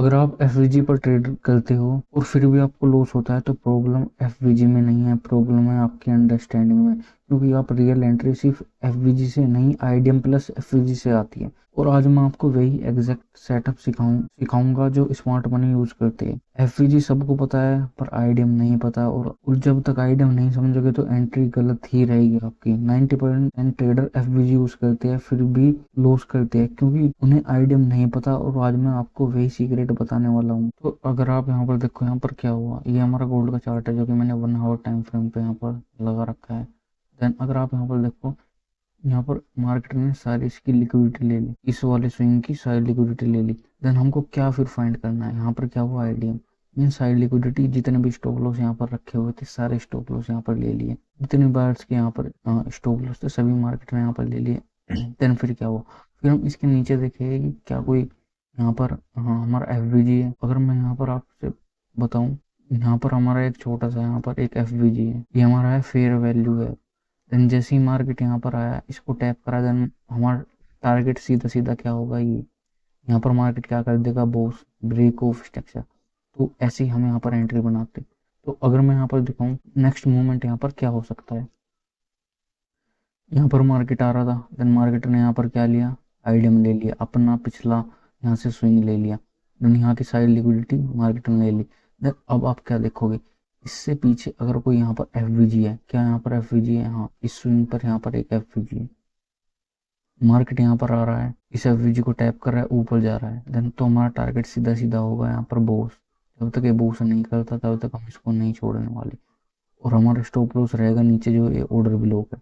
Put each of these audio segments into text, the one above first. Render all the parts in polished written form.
अगर आप एफवीजी पर ट्रेड करते हो और फिर भी आपको लॉस होता है तो प्रॉब्लम एफवीजी में नहीं है, प्रॉब्लम है आपकी अंडरस्टैंडिंग में, क्योंकि आप रियल एंट्री सिर्फ एफवीजी से नहीं आईडीएम प्लस एफवीजी से आती है। और आज मैं आपको वही एग्जैक्ट सेटअप सिखाऊंगा जो स्मार्ट मनी यूज करते हैं। एफवीजी सबको पता है पर आईडीएम नहीं पता, और जब तक आईडीएम नहीं समझोगे तो एंट्री गलत ही रहेगी आपकी। 90% ट्रेडर एफवीजी यूज करते हैं फिर भी लॉस करते हैं क्योंकि उन्हें आईडीएम नहीं पता, और आज मैं आपको वही सीक्रेट बताने वाला हूँ। तो अगर आप यहाँ पर देखो, यहाँ पर क्या हुआ, ये हमारा गोल्ड का चार्ट है जो कि मैंने 1 आवर टाइम फ्रेम पे यहाँ पर लगा रखा है। देन अगर आप यहाँ पर देखो, यहाँ पर मार्केट ने सारी इसकी लिक्विडिटी ले ली, इस वाले स्विंग की सारी लिक्विडिटी ले ली। देन हमको क्या फिर फाइंड करना है, यहाँ पर क्या हुआ, आईडीएम मीन साइड लिक्विडिटी, जितने भी स्टॉप लॉस यहाँ पर रखे हुए थे सारे स्टॉप लॉस यहाँ पर ले लिए, जितने बार्स के यहाँ पर स्टॉप लॉस थे सभी मार्केट ने यहाँ पर ले लिए। देन फिर क्या हुआ, फिर हम इसके नीचे देखेंगे कि क्या कोई यहाँ पर हमारा एफवीजी है। अगर मैं यहाँ पर आपसे बताऊँ, यहाँ पर हमारा एक छोटा सा यहाँ पर एक एफवीजी है, ये हमारा है फेयर वैल्यू है। देन जैसे ही मार्केट यहाँ पर आया, इसको टैप करा, देन हमारा टारगेट सीधा सीधा क्या होगा, ये यहाँ पर मार्केट क्या कर देगा, बॉस ब्रेक ऑफ स्ट्रक्चर। तो ऐसे ही हम यहाँ पर एंट्री बनाते। तो अगर मैं यहाँ पर दिखाऊं नेक्स्ट मूवमेंट यहाँ पर क्या हो सकता है, यहाँ पर मार्केट आ रहा था, देन मार्केट ने यहाँ पर क्या लिया, आईडीएम ले लिया, अपना पिछला यहाँ से स्विंग ले लिया, देन यहाँ की साइड लिक्विडिटी मार्केट ने ले ली। देन अब आप क्या देखोगे, इससे पीछे अगर कोई यहाँ पर एफवीजी है, क्या यहाँ पर एफवीजी है, हाँ इस स्विंग पर यहाँ पर एक एफवीजी है। मार्केट यहाँ पर आ रहा है, इस एफवीजी को टैप कर रहा है, ऊपर जा रहा है, देन तो हमारा टारगेट सीधा सीधा होगा यहाँ पर बॉस। जब तक ये बॉस नहीं करता तब तक हम इसको नहीं छोड़ने वाले, और हमारा स्टॉप लॉस रहेगा नीचे जो ये ऑर्डर ब्लॉक है,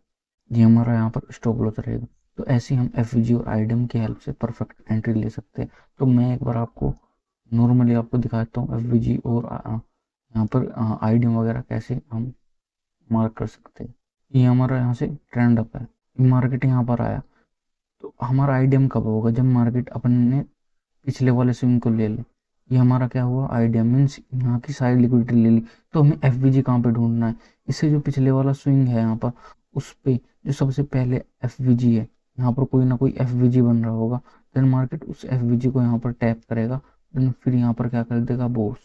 ये हमारा यहाँ पर स्टॉप लॉस रहेगा। तो ऐसे ही हम एफवीजी और आईडीएम की हेल्प से परफेक्ट एंट्री ले सकते हैं। तो मैं एक बार आपको नॉर्मली आपको दिखाता हूँ एफवीजी और यहाँ पर आईडीएम वगैरह कैसे हम मार्क कर सकते हैं। ये हमारा यहाँ से ट्रेंड अप है, मार्केट यहाँ पर आया, तो हमारा आईडीएम कब होगा, जब मार्केट अपने पिछले वाले स्विंग को ले ले। ये हमारा क्या हुआ, आईडीएम मीन्स यहाँ की साइड लिक्विडिटी ले ली। तो हमें एफवीजी कहाँ पे ढूंढना है, इससे जो पिछले वाला स्विंग है यहाँ पर उस पे जो सबसे पहले एफवीजी है, यहाँ पर कोई ना कोई एफवीजी बन रहा होगा। देन मार्केट उस एफवीजी को यहाँ पर टैप करेगा, देन फिर यहाँ पर क्या कर देगा बॉस,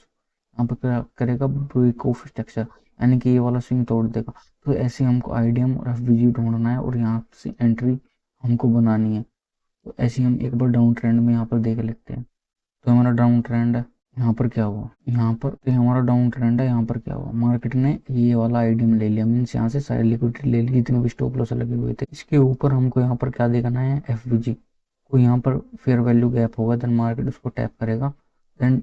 यहाँ पर क्या करेगा, ब्रेक ऑफ स्ट्रक्चर, यानी कि ये वाला स्विंग तोड़ देगा। तो ऐसे हमको आईडीएम और एफवीजी ढूंढना है और यहाँ से एंट्री हमको बनानी है। तो ऐसे हम एक बार डाउन ट्रेंड में यहाँ पर देख लेते हैं। तो हमारा डाउन ट्रेंड है, यहाँ पर क्या हुआ, यहाँ पर तो हमारा डाउन ट्रेंड है, यहाँ पर क्या हुआ, मार्केट ने ये वाला आईडीएम ले लिया, मीन्स यहाँ से साइड लिक्विडिटी ले ली, जितने भी स्टॉप लॉस लगे हुए थे। इसके ऊपर हमको यहाँ पर क्या देखना है, एफवीजी को यहाँ पर फेयर वैल्यू गैप होगा, देन मार्केट उसको टैप करेगा, देन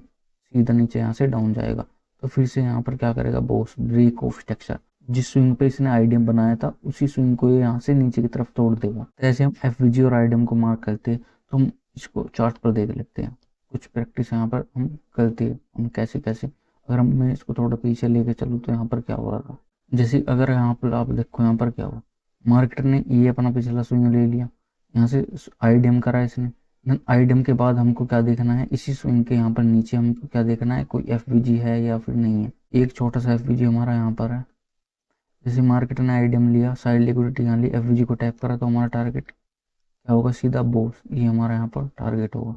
सीधा नीचे यहाँ से डाउन जाएगा। तो फिर से यहाँ पर क्या करेगा बॉस, ब्रेक ऑफ स्ट्रक्चर, जिस स्विंग पे इसने आईडीएम बनाया था उसी स्विंग को ये यहाँ से नीचे की तरफ तोड़ देगा। तो ऐसे हम एफवीजी और आईडीएम को मार्क करते हैं। तो हम इसको चार्ट पर देख लेते हैं, कुछ प्रैक्टिस यहाँ पर हम करते हैं, हम कैसे कैसे। अगर हम मैं इसको थोड़ा पीछे लेके चलूँ तो यहाँ पर क्या हो रहा था, जैसे अगर यहाँ पर आप देखो, यहाँ पर क्या हुआ, मार्केट ने ये अपना पिछला स्विंग ले लिया, यहाँ से आईडीएम करा इसने। देन आईडीएम के बाद हमको क्या देखना है, इसी स्विंग के यहाँ पर नीचे हमको क्या देखना है, कोई एफवीजी है या फिर नहीं है। एक छोटा सा एफवीजी हमारा यहाँ पर है, जैसे मार्केट ने आईडीएम लिया, साइड लिक्विडिटी यहाँ ली, एफवीजी को टैप करा, तो हमारा टारगेट क्या होगा, सीधा बॉस, ये हमारा यहाँ पर टारगेट होगा।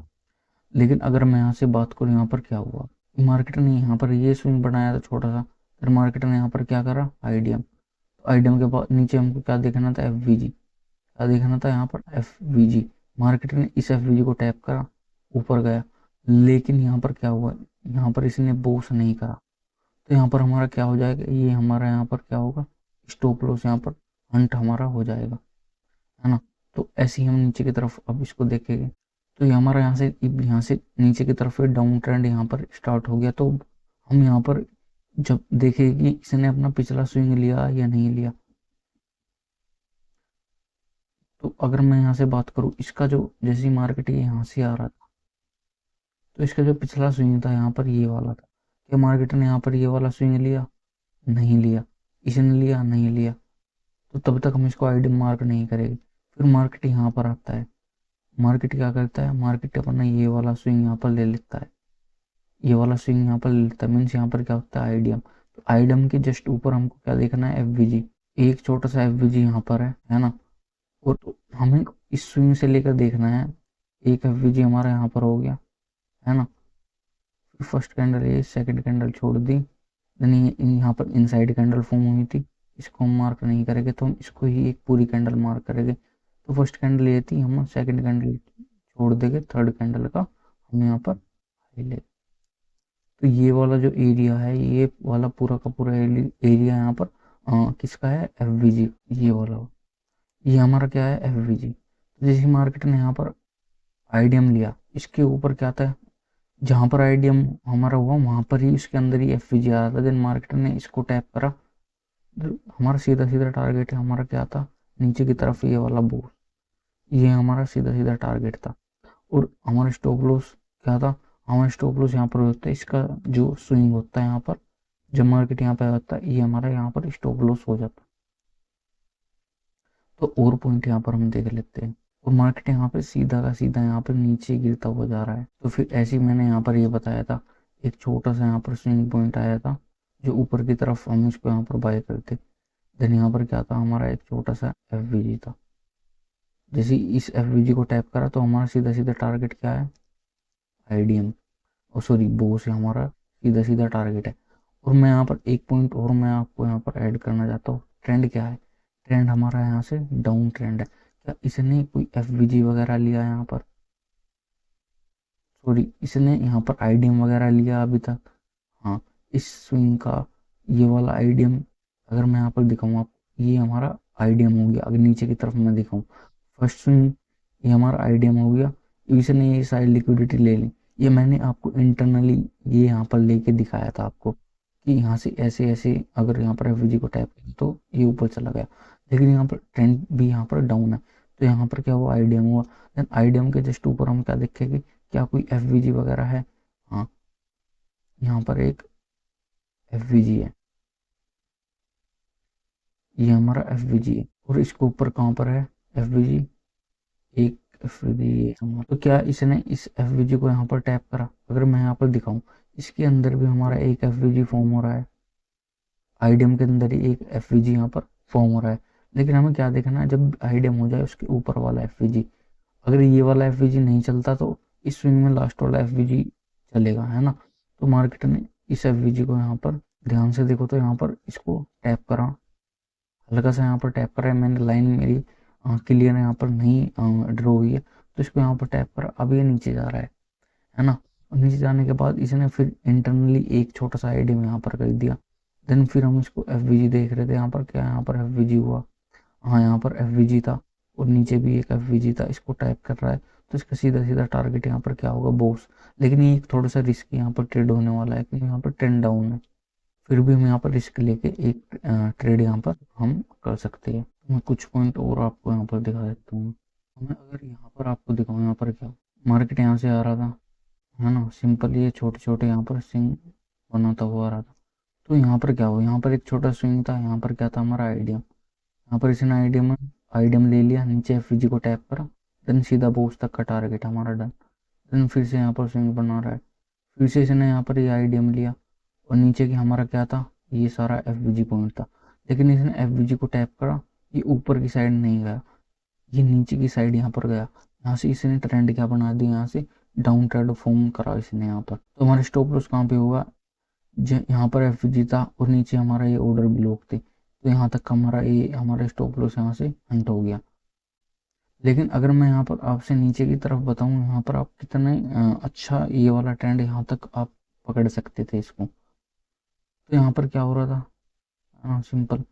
लेकिन अगर मैं यहाँ से बात करूँ, यहाँ पर क्या हुआ, मार्केट ने यहाँ पर ये स्विंग बनाया था छोटा सा, फिर मार्केट ने यहाँ पर क्या करा, आईडीएम। तो आईडीएम के बाद नीचे हमको क्या देखना था, एफवीजी, क्या देखना था यहाँ पर, एफवीजी। मार्केट ने इस एफवीजी को टैप करा, ऊपर गया, लेकिन यहाँ पर क्या हुआ, यहाँ पर इसने बॉस नहीं करा। तो यहाँ पर हमारा क्या हो जाएगा, ये हमारा यहाँ पर क्या होगा, स्टॉप लॉस यहाँ पर हंट हमारा हो जाएगा, है ना। तो ऐसे ही हम नीचे की तरफ अब इसको देखेंगे, तो ये हमारा यहाँ से नीचे की तरफ डाउन ट्रेंड यहाँ पर स्टार्ट हो गया। तो हम यहाँ पर जब देखेंगे कि इसने अपना पिछला स्विंग लिया या नहीं लिया। तो अगर मैं यहाँ से बात करूँ, इसका जो जैसी मार्केट यहाँ से आ रहा था, तो इसका जो पिछला स्विंग था यहाँ पर ये वाला था, क्या मार्केट ने यहाँ पर ये वाला स्विंग लिया, नहीं लिया, इसने लिया, नहीं लिया। तो तब तक हम इसको आईडी मार्क नहीं करेंगे। फिर मार्केट यहाँ पर आता है, मार्केट क्या करता है, मार्केट अपना ये वाला स्विंग यहाँ पर ले लेता है, ये वाला स्विंग यहाँ पर ले लेता है, मीन्स यहाँ पर क्या होता है, आईडीएम। तो आईडीएम के जस्ट ऊपर हमको क्या देखना है, एफवीजी, एक छोटा सा एफवीजी यहाँ पर है ना। और तो हमें इस स्विंग से लेकर देखना है, एक एफवीजी हमारा यहाँ पर हो गया, है ना। फर्स्ट कैंडल ये सेकंड कैंडल छोड़ दी, देन यहाँ पर इनसाइड कैंडल फॉर्म हुई थी, इसको हम मार्क नहीं करेंगे तो हम इसको ही एक पूरी कैंडल मार्क करेंगे। तो फर्स्ट कैंडल ये थी, हम सेकंड कैंडल छोड़ देंगे, थर्ड कैंडल का हम यहाँ पर हाई ले। तो ये वाला जो एरिया है, ये वाला पूरा का पूरा एरिया यहाँ पर किसका है, एफवीजी, ये वाला, ये हमारा क्या है, एफवीजी। तो जैसे मार्केट ने यहाँ पर आईडीएम लिया, इसके ऊपर क्या था, जहाँ पर आईडीएम हमारा हुआ वहां पर ही इसके अंदर ही एफवीजी आ रहा था। देन मार्केट ने इसको टैप करा, तो हमारा सीधा सीधा टारगेट है, हमारा क्या था, नीचे की तरफ ये वाला बोर्ड, ये हमारा सीधा सीधा टारगेट था। और हमारा स्टॉप लॉस क्या था, हमारा स्टॉप लॉस यहाँ पर होता है, इसका जो स्विंग होता है यहाँ पर, जब मार्केट यहाँ पे होता है, ये हमारा यहाँ पर स्टॉप लॉस हो जाता है। तो और पॉइंट यहाँ पर हम देख लेते हैं, और मार्केट यहाँ पे सीधा का सीधा यहाँ पर नीचे गिरता हुआ जा रहा है। तो फिर ऐसे ही मैंने यहाँ पर ये बताया था, एक छोटा सा यहाँ पर स्विंग पॉइंट आया था, जो ऊपर की तरफ हम इसको यहाँ पर बाय करते। देन यहाँ पर क्या था, हमारा एक छोटा सा एफवीजी था। जैसे इस एफवीजी को टैप करा तो हमारा सीधा सीधा टारगेट क्या है, आईडीएम, और सॉरी बोस है, हमारा सीधा सीधा टारगेट है। और मैं यहाँ पर एक पॉइंट और मैं आपको यहाँ पर ऐड करना चाहता हूँ, ट्रेंड क्या है, ट्रेंड हमारा यहाँ से डाउन ट्रेंड है। क्या इसने कोई एफवीजी वगैरह लिया यहाँ पर, सॉरी इसने यहाँ पर आईडीएम वगैरह लिया अभी तक, हाँ, इस स्विंग का ये वाला आईडीएम, अगर मैं यहाँ पर दिखाऊँ आप, ये हमारा आईडीएम हो गया। अगर नीचे की तरफ मैं दिखाऊँ, फर्स्ट स्विंग ये हमारा आईडीएम हो गया, इसने ये सारी लिक्विडिटी ले ली। ये मैंने आपको इंटरनली ये यहाँ पर लेके दिखाया था आपको, कि यहाँ से ऐसे ऐसे अगर यहाँ पर एफवीजी को टैप किया तो ये ऊपर चला गया, लेकिन यहाँ पर ट्रेंड भी यहाँ पर डाउन है। तो यहाँ पर क्या हुआ, आईडीएम हुआ। देन आईडीएम के जस्ट ऊपर हम क्या देखेंगे, क्या कोई एफवीजी वगैरह है, हाँ, यहाँ पर एक एफवीजी है, ये हमारा एफवीजी है। और इसके ऊपर कहाँ पर है एफवीजी, एक एफवीजी। तो क्या इसने इस एफवीजी को यहाँ पर टैप करा, अगर मैं यहाँ पर दिखाऊं, इसके अंदर भी हमारा एक एफवीजी फॉर्म हो रहा है, आईडीएम के अंदर ही एक एफवीजी यहाँ पर फॉर्म हो रहा है। लेकिन हमें क्या देखना है, जब आईडीएम हो जाए उसके ऊपर वाला एफवीजी, अगर ये वाला एफवीजी नहीं चलता तो इस स्विंग में लास्ट वाला एफवीजी चलेगा, है ना। तो मार्केट ने इस एफवीजी को यहाँ पर ध्यान से देखो, तो यहाँ पर इसको टैप करा, हल्का सा यहाँ पर टैप करा है मैंने, लाइन मेरी क्लियर यहाँ पर नहीं ड्रॉ हुई है, तो इसको यहाँ पर टैप करा, अब ये नीचे जा रहा है ना। और नीचे जाने के बाद इसने फिर इंटरनली एक छोटा सा आईडीएम यहाँ पर कर दिया। देन फिर हम इसको एफवीजी देख रहे थे, यहाँ पर क्या, यहाँ पर एफवीजी हुआ, हाँ यहाँ पर एफवीजी था, और नीचे भी एक एफवीजी था, इसको टाइप कर रहा है। तो इसका सीधा सीधा टारगेट यहाँ पर क्या होगा, बोस। लेकिन ये थोड़ा सा रिस्क यहाँ पर ट्रेड होने वाला है, क्योंकि यहाँ पर ट्रेंड डाउन है। फिर भी हम यहाँ पर रिस्क लेके एक ट्रेड यहाँ पर हम कर सकते हैं। मैं कुछ पॉइंट और आपको यहाँ पर दिखा देता हूँ। मैं अगर यहाँ पर आपको दिखाऊँ, यहाँ पर क्या मार्केट यहाँ से आ रहा था, है ना, सिंपल ये छोटे छोटे यहाँ पर स्विंग बनाता हुआ आ रहा था। तो यहाँ पर क्या हुआ, यहाँ पर एक छोटा स्विंग था, यहाँ पर क्या था हमारा आईडीएम, यहाँ पर इसने आईडीएम ले लिया, नीचे एफवीजी को टैप करा, देन सीधा बोस तक का टारगेट हमारा डन। देन फिर से यहाँ पर स्विंग बना रहा है, फिर से इसने यहाँ पर ये आईडीएम लिया, और नीचे की हमारा क्या था, ये सारा एफवीजी पॉइंट था। लेकिन इसने एफवीजी को टैप करा, ये ऊपर की साइड नहीं गया, ये नीचे की साइड यहाँ पर गया। यहाँ से इसने ट्रेंड क्या बना दिया, यहाँ से डाउन ट्रेंड फॉर्म करा इसने यहाँ पर। तो हमारे स्टॉप लॉस कहाँ पे होगा, यहाँ पर एफवीजी था और नीचे हमारा ये ऑर्डर ब्लॉक थे, तो यहाँ तक हमारा स्टॉप लॉस यहाँ से हंट हो गया। लेकिन अगर मैं यहाँ पर आपसे नीचे की तरफ बताऊँ, यहाँ पर आप कितने अच्छा ये वाला ट्रेंड यहाँ तक आप पकड़ सकते थे इसको। तो यहाँ पर क्या हो रहा था, हाँ सिंपल,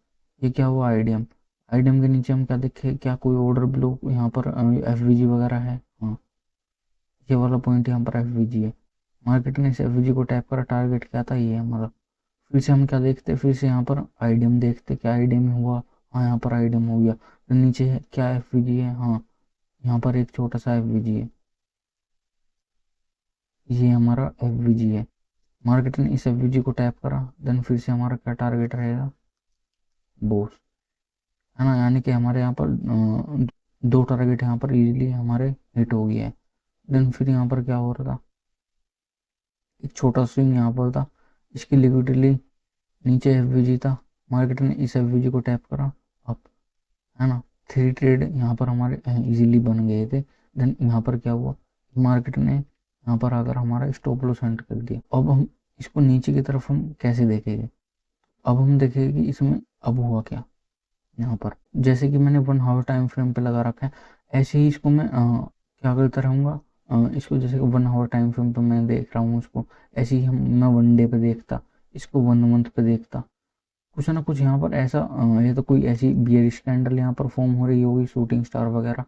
ये क्या हुआ, आईडीएम, आईडीएम के नीचे हम क्या देखे, क्या कोई ऑर्डर ब्लॉक यहाँ पर एफवीजी वगैरह है, हाँ, ये वाला पॉइंट यहाँ पर एफवीजी है। मार्केट ने इस एफवीजी को टैप करा, टारगेट क्या था, ये हमारा। फिर से हम क्या देखते, फिर से यहाँ पर आईडीएम देखते, क्या आईडीएम हुआ, हाँ यहाँ पर आईडीएम हो गया। तो नीचे है क्या, एफवीजी है, हाँ यहाँ पर एक छोटा सा एफवीजी है, ये हमारा एफवीजी है। मार्केट ने इस एफवीजी को टैप करा, देन फिर से हमारा क्या टारगेट रहेगा, बोस, है ना। यानी कि हमारे यहाँ पर दो टारगेट यहाँ पर इजीली हमारे हिट हो गया है। देन फिर यहाँ पर क्या हो रहा था, एक छोटा स्विंग यहाँ पर था, इसकी लिक्विडिटी नीचे एफवीजी था, मार्केट ने इस एफवीजी को टैप करा अप, है ना। 3 ट्रेड यहाँ पर हमारे इजीली बन गए थे। देन यहाँ पर क्या हुआ, मार्केट ने यहाँ पर अगर हमारा स्टॉप लॉस एंटर कर दिया, अब हम इसको नीचे की तरफ हम कैसे देखेंगे, अब हम देखेंगे कि इसमें अब हुआ क्या। यहाँ पर जैसे कि मैंने 1 आवर टाइम फ्रेम पे लगा रखा है, ऐसे ही इसको मैं क्या करता रहूँगा, इसको जैसे कि 1 आवर टाइम फ्रेम पे मैं देख रहा हूँ इसको, ऐसे ही हम मैं 1 डे पे देखता, इसको 1 मंथ पे देखता, कुछ ना कुछ यहाँ पर ऐसा ये तो कोई ऐसी बियरिश कैंडल यहाँ पर फॉर्म हो रही होगी, शूटिंग स्टार वगैरह,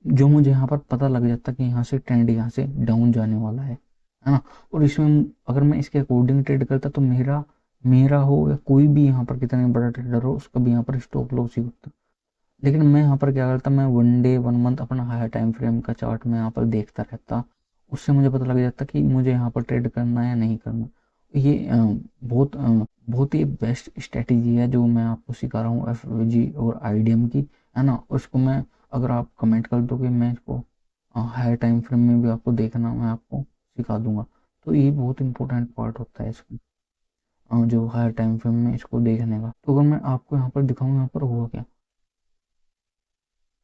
जो मुझे यहाँ पर पता लग जाता कि यहाँ से ट्रेंड यहाँ से डाउन जाने वाला है ना। और इसमें अगर मैं इसके अकॉर्डिंग ट्रेड करता तो मेरा मेरा हो या कोई भी यहाँ पर कितना बड़ा ट्रेडर हो उसका भी यहाँ पर स्टॉप लॉस ही होता। लेकिन मैं यहाँ पर क्या करता, मैं 1 डे 1 मंथ अपना हायर टाइम फ्रेम का चार्ट मैं यहाँ पर देखता रहता, उससे मुझे पता लग जाता कि मुझे यहाँ पर ट्रेड करना है या नहीं करना। ये बहुत ही बेस्ट स्ट्रेटेजी है जो मैं आपको सिखा रहा हूँ एफवीजी और आईडीएम की, है ना। उसको मैं अगर आप कमेंट कर दोगे मैं इसको हायर टाइम फ्रेम में भी आपको देखना मैं आपको सिखा दूंगा। तो ये बहुत इंपॉर्टेंट पार्ट होता है इसमें, जो हायर टाइम फ्रेम में इसको देखने का। तो अगर मैं आपको यहाँ पर दिखाऊँ यहाँ पर हुआ क्या,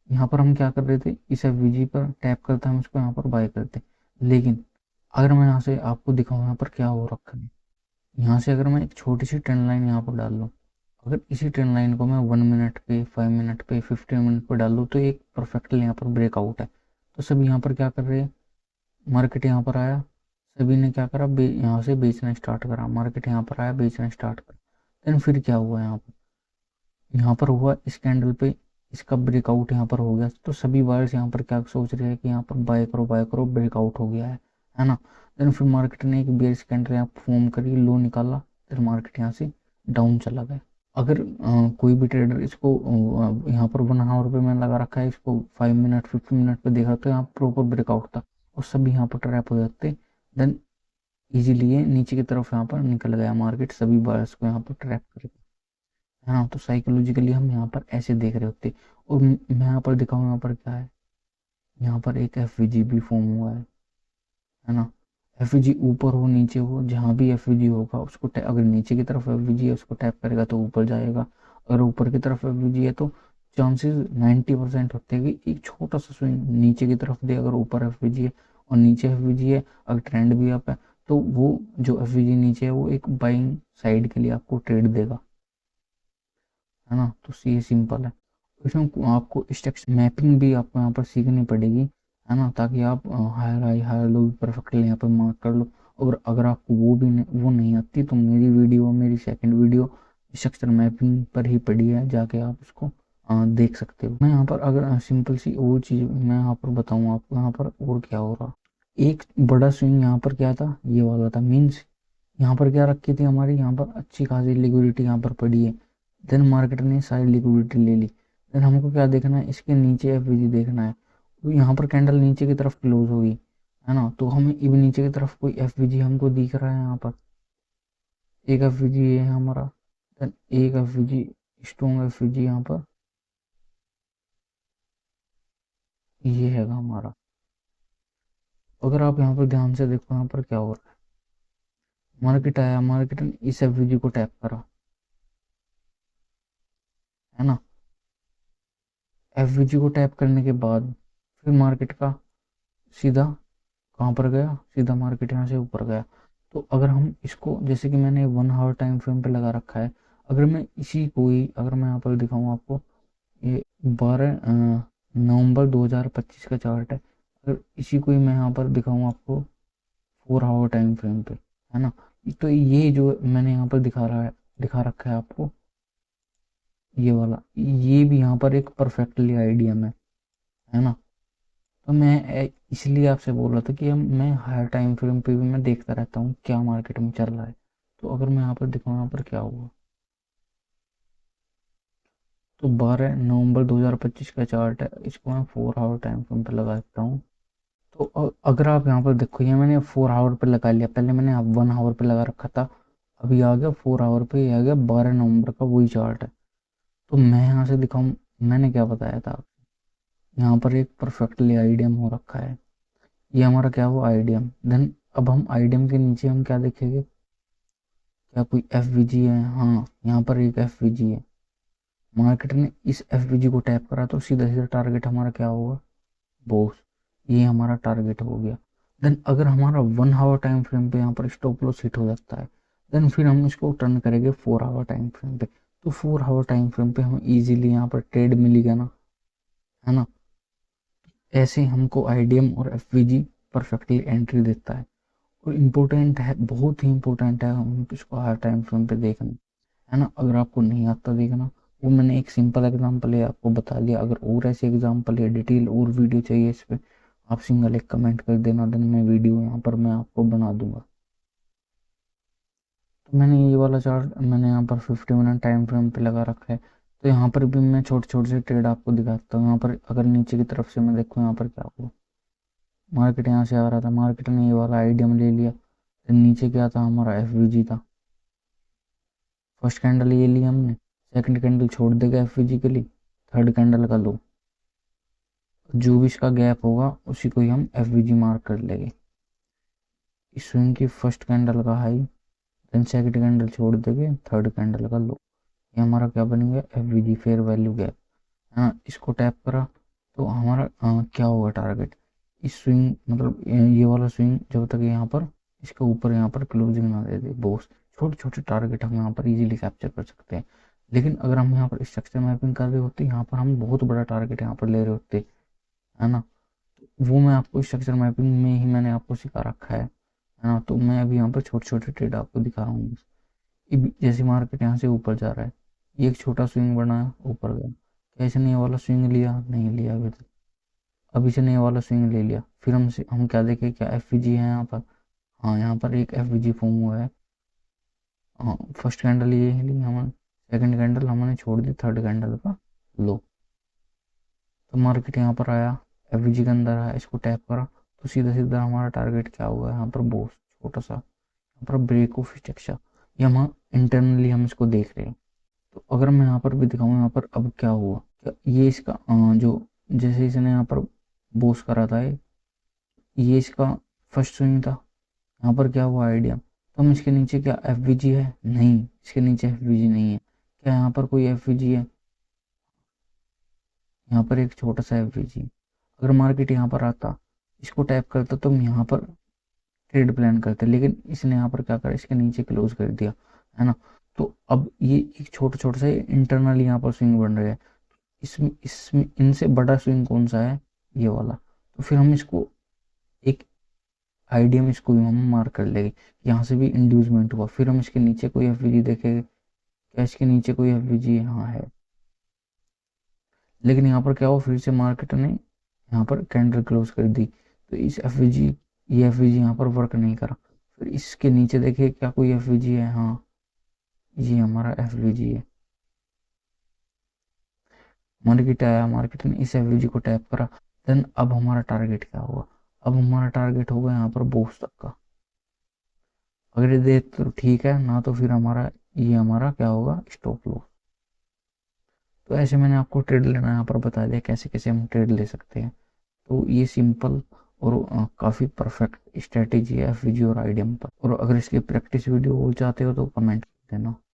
यहाँ पर हम क्या कर रहे थे, इस एफवीजी पर टैप करते हम इसको यहाँ पर बाय करते। लेकिन अगर मैं यहाँ से आपको दिखाऊँ यहाँ पर क्या हो रखा है, यहाँ से अगर मैं एक छोटी सी ट्रेंड लाइन यहाँ पर डाल लूँ, अगर इसी ट्रेंड लाइन को मैं 1 मिनट पे 5 मिनट पे 15 मिनट पे डाल दूँ तो एक परफेक्टली यहाँ पर ब्रेकआउट है। तो सब यहाँ पर क्या कर रहे हैं, मार्केट यहाँ पर आया, सभी ने क्या करा, यहाँ से बेचना स्टार्ट करा, मार्केट यहाँ पर आया बेचना स्टार्ट करा। देन फिर क्या हुआ, यहाँ पर हुआ इस कैंडल पे इसका ब्रेकआउट यहाँ पर हो गया, तो सभी बायर्स यहाँ पर क्या सोच रहे हैं कि यहाँ पर बाय करो ब्रेकआउट हो गया है ना। देन फिर मार्केट ने एक बेयरिश कैंडल यहाँ फॉर्म करी, लो निकाला, फिर मार्केट यहाँ से डाउन चला गया। अगर कोई भी ट्रेडर इसको यहाँ पर 1 आवर पे मैं लगा रखा है, इसको 5 मिनट 15 मिनट पे देखा तो यहाँ प्रॉपर ब्रेकआउट था और सभी यहाँ पर ट्रैप हो जाते, देन इजीली ये नीचे की तरफ यहाँ पर निकल गया मार्केट, सभी बायर्स को यहाँ पर ट्रैप कर, है ना। तो साइकोलॉजिकली हम यहाँ पर ऐसे देख रहे होते। और मैं यहाँ पर दिखाऊँ यहाँ पर क्या है, यहाँ पर एक एफवीजी भी फॉर्म हुआ है ना। एफवीजी ऊपर हो नीचे हो, जहाँ भी एफवीजी होगा उसको अगर नीचे की तरफ एफवीजी है उसको टैप करेगा तो ऊपर जाएगा, अगर ऊपर की तरफ एफवीजी है तो चांसेस 90% होते हैं कि एक छोटा सा स्विंग नीचे की तरफ दे, अगर ऊपर एफवीजी है और नीचे एफवीजी है, अगर ट्रेंड भी अप है तो वो जो एफवीजी नीचे है वो एक बाइंग साइड के लिए आपको ट्रेड देगा, है ना। तो ये सिंपल है। इसमें आपको स्टेक्स मैपिंग भी आपको यहाँ पर सीखनी पड़ेगी, है ना, ताकि आप higher high higher low perfectly यहाँ पर मार्क कर लो। और अगर आपको वो नहीं आती तो मेरी सेकंड वीडियो स्ट्रक्चर मैपिंग पर ही पड़ी है, जाके आप उसको देख सकते हो। मैं यहाँ पर अगर सिंपल सी और चीज़ मैं यहाँ पर बताऊँ आपको, यहाँ पर और क्या हो रहा, एक बड़ा स्विंग यहाँ पर क्या था, ये वाला था, मीन्स यहाँ पर क्या रखी थी हमारी, यहाँ पर अच्छी खासी लिक्विडिटी यहाँ पर पड़ी है, देन मार्केट ने सारी लिक्विडिटी ले ली। देन हमको क्या देखना है, इसके नीचे एफवीजी देखना है। तो यहाँ पर कैंडल नीचे की तरफ क्लोज होगी, है ना, तो हमें इवन नीचे की तरफ कोई एफवीजी हमको दिख रहा है, यहाँ पर एक एफवीजी ये है हमारा, देन एक एफवीजी स्ट्रॉन्ग एफवीजी यहाँ पर ये है हमारा। अगर आप यहाँ पर ध्यान से देखो यहाँ पर क्या हो रहा है, मार्केट आया, मार्केट ने इस एफवीजी को टैप करा, है ना। एफवीजी को टैप करने के बाद फिर मार्केट का सीधा कहाँ पर गया, सीधा मार्केट यहाँ से ऊपर गया। तो अगर हम इसको जैसे कि मैंने 1 आवर टाइम फ्रेम पे लगा रखा है, अगर मैं इसी को ही अगर मैं यहाँ पर दिखाऊँ आपको, ये 12 नवंबर 2025 का चार्ट है, अगर इसी को ही मैं यहाँ पर दिखाऊँ आपको 4 आवर टाइम फ्रेम पे, है ना, तो ये जो मैंने यहाँ पर दिखा रखा है आपको, ये वाला, ये भी यहाँ पर एक परफेक्टली आइडियम है ना। तो मैं इसलिए आपसे बोल रहा था कि मैं हायर टाइम फ्रेम पे भी मैं देखता रहता हूँ क्या मार्केट में चल रहा है। तो अगर मैं यहाँ पर दिखाऊँ यहाँ पर क्या हुआ, तो 12 नवंबर 2025 का चार्ट है, इसको मैं 4 आवर टाइम फ्रेम पे लगा सकता हूँ। तो अगर आप यहाँ पर देखो, ये मैंने 4 आवर पे लगा लिया, पहले मैंने 1 आवर पे लगा रखा था, अभी आ गया 4 आवर पे, ये आ गया 12 नवंबर का वही चार्ट है। तो मैं यहाँ से दिखाऊँ, मैंने क्या बताया था, यहाँ पर एक परफेक्टली आइडियम हो रखा है, ये हमारा क्या हुआ आइडियम। देन अब हम आइडियम के नीचे हम क्या देखेंगे, क्या कोई एफवीजी है, हाँ यहाँ पर एक एफवीजी है, मार्केट ने इस एफवीजी को टैप करा तो सीधा सीधा टारगेट हमारा क्या होगा, बॉस, ये हमारा टारगेट हो गया। देन अगर हमारा 1 आवर टाइम फ्रेम पे यहाँ पर स्टॉप लॉस हिट हो जाता है, देन फिर हम इसको टर्न करेंगे 4 आवर टाइम फ्रेम पे। तो 4 आवर टाइम फ्रेम पे हमें इजीली यहाँ पर ट्रेड मिलेगा ना, है ना। ऐसे हमको आईडीएम और एफवीजी परफेक्टली एंट्री देता है। और इम्पोर्टेंट है, बहुत ही इम्पोर्टेंट है हम इसको हर टाइम फ्रेम पे देखना, है ना। अगर आपको नहीं आता देखना, वो मैंने एक सिंपल एग्जांपल है आपको बता दिया। अगर और ऐसे एग्जांपल या डिटेल और वीडियो चाहिए इस पे, आप सिंगल एक कमेंट कर देना, देन मैं वीडियो यहाँ पर मैं आपको बना दूंगा। तो मैंने ये वाला चार्ट मैंने यहाँ पर 50 मिनट टाइम फ्रेम पे लगा रखा है। तो यहाँ पर भी मैं छोटे छोटे से ट्रेड आपको दिखाता हूँ। यहाँ पर अगर नीचे की तरफ से मैं देखूँ यहाँ पर क्या हुआ, मार्केट यहाँ से आ रहा था, मार्केट ने ये वाला आईडीएम ले लिया। तो नीचे क्या था, हमारा एफवीजी था। फर्स्ट कैंडल ये लिया हमने, सेकंड कैंडल छोड़ देगा एफवीजी के लिए, थर्ड कैंडल का लो, जो भी इसका गैप होगा उसी को ही हम एफवीजी मार्क कर लेंगे। इस स्विंग की फर्स्ट कैंडल का हाई, देन सेकंड कैंडल छोड़ देंगे, थर्ड कैंडल का लो, ये हमारा क्या बनेगा, एफवीजी फेयर वैल्यू गैप। हाँ, इसको टैप करा तो हमारा क्या होगा टारगेट, इस स्विंग मतलब ये वाला स्विंग जब तक यहाँ पर इसके ऊपर यहाँ पर क्लोजिंग ना दे दे बॉस, छोटे छोटे टारगेट हम यहाँ पर इजीली कैप्चर कर सकते हैं। लेकिन अगर हम यहाँ पर स्ट्रक्चर मैपिंग कर रहे होते, यहाँ पर हम बहुत बड़ा टारगेट यहाँ पर ले रहे होते, है ना। वो मैं आपको स्ट्रक्चर मैपिंग में ही मैंने आपको सिखा रखा है ना। तो मैं अभी यहाँ पर छोटे छोटे ट्रेड आपको दिखा रहा हूँ। जैसे मार्केट यहाँ से ऊपर जा रहा है, ये एक छोटा स्विंग बना है, ऊपर गया, क्या इसने ये वाला स्विंग लिया, नहीं लिया अभी तक। अभी से ये वाला स्विंग ले लिया, फिर हम क्या देखें, क्या एफवीजी है यहाँ पर, हाँ यहाँ पर एक एफवीजी फॉर्म हुआ है। हाँ, फर्स्ट कैंडल ये ली हमने, सेकंड कैंडल हमने छोड़ दी, थर्ड कैंडल का लो। तो मार्केट यहाँ पर आया, एफवीजी के अंदर आया, इसको टैप करा तो सीधा सीधा हमारा टारगेट क्या हुआ है यहाँ पर, बॉस छोटा सा यहाँ पर ब्रेक ऑफ स्ट्रक्चर, ये हम इंटरनली हम इसको देख रहे हैं। तो अगर मैं यहाँ पर भी दिखाऊँ, यहाँ पर अब क्या हुआ, क्या ये इसका जो जैसे इसने यहाँ पर बूस्ट करा था, ये इसका फर्स्ट स्विंग था, यहाँ पर क्या हुआ आइडिया। तो हम इसके नीचे क्या एफवीजी है, नहीं इसके नीचे एफवीजी नहीं है। क्या यहाँ पर कोई एफवीजी है, यहाँ पर एक छोटा सा एफवीजी। अगर मार्केट यहाँ पर आता, इसको टैप करता तो हम यहाँ पर ट्रेड प्लान करते, लेकिन इसने यहाँ पर क्या करा, इसके नीचे क्लोज कर दिया, है ना। तो अब ये एक छोटा छोटा सा इंटरनल यहाँ पर स्विंग बन रहा है। इसमें इनसे बड़ा स्विंग कौन सा है, ये वाला। तो फिर हम इसको एक आईडीएम इसको भी हम मार्क कर लेंगे, यहाँ से भी इंड्यूसमेंट हुआ। फिर हम इसके नीचे कोई एफवीजी देखेंगे, क्या इसके नीचे कोई एफवीजी यहाँ है, लेकिन यहाँ पर क्या हुआ, फिर से मार्केट ने यहाँ पर कैंडल क्लोज कर दी। तो इस एफवीजी ये एफवीजी यहाँ पर वर्क नहीं करा। फिर इसके नीचे देखिए क्या कोई एफवीजी है, हाँ ये हमारा एफवीजी है। मार्केट आया, मार्केट ने इस एफवीजी को टैप करा, देन अब हमारा टारगेट क्या हुआ, अब हमारा टारगेट होगा यहाँ पर बॉक्स तक का। अगर ये दे तो ठीक है, ना तो फिर हमारा ये हमारा क्या होगा, स्टॉप लॉस। तो ऐसे मैंने आपको ट्रेड लेना यहाँ पर बता दिया, कैसे कैसे हम ट्रेड ले सकते हैं। तो ये सिंपल और काफ़ी परफेक्ट स्ट्रेटेजी है एफवीजी और आईडीएम पर। और अगर इसकी प्रैक्टिस वीडियो चाहते हो तो कमेंट कर देना।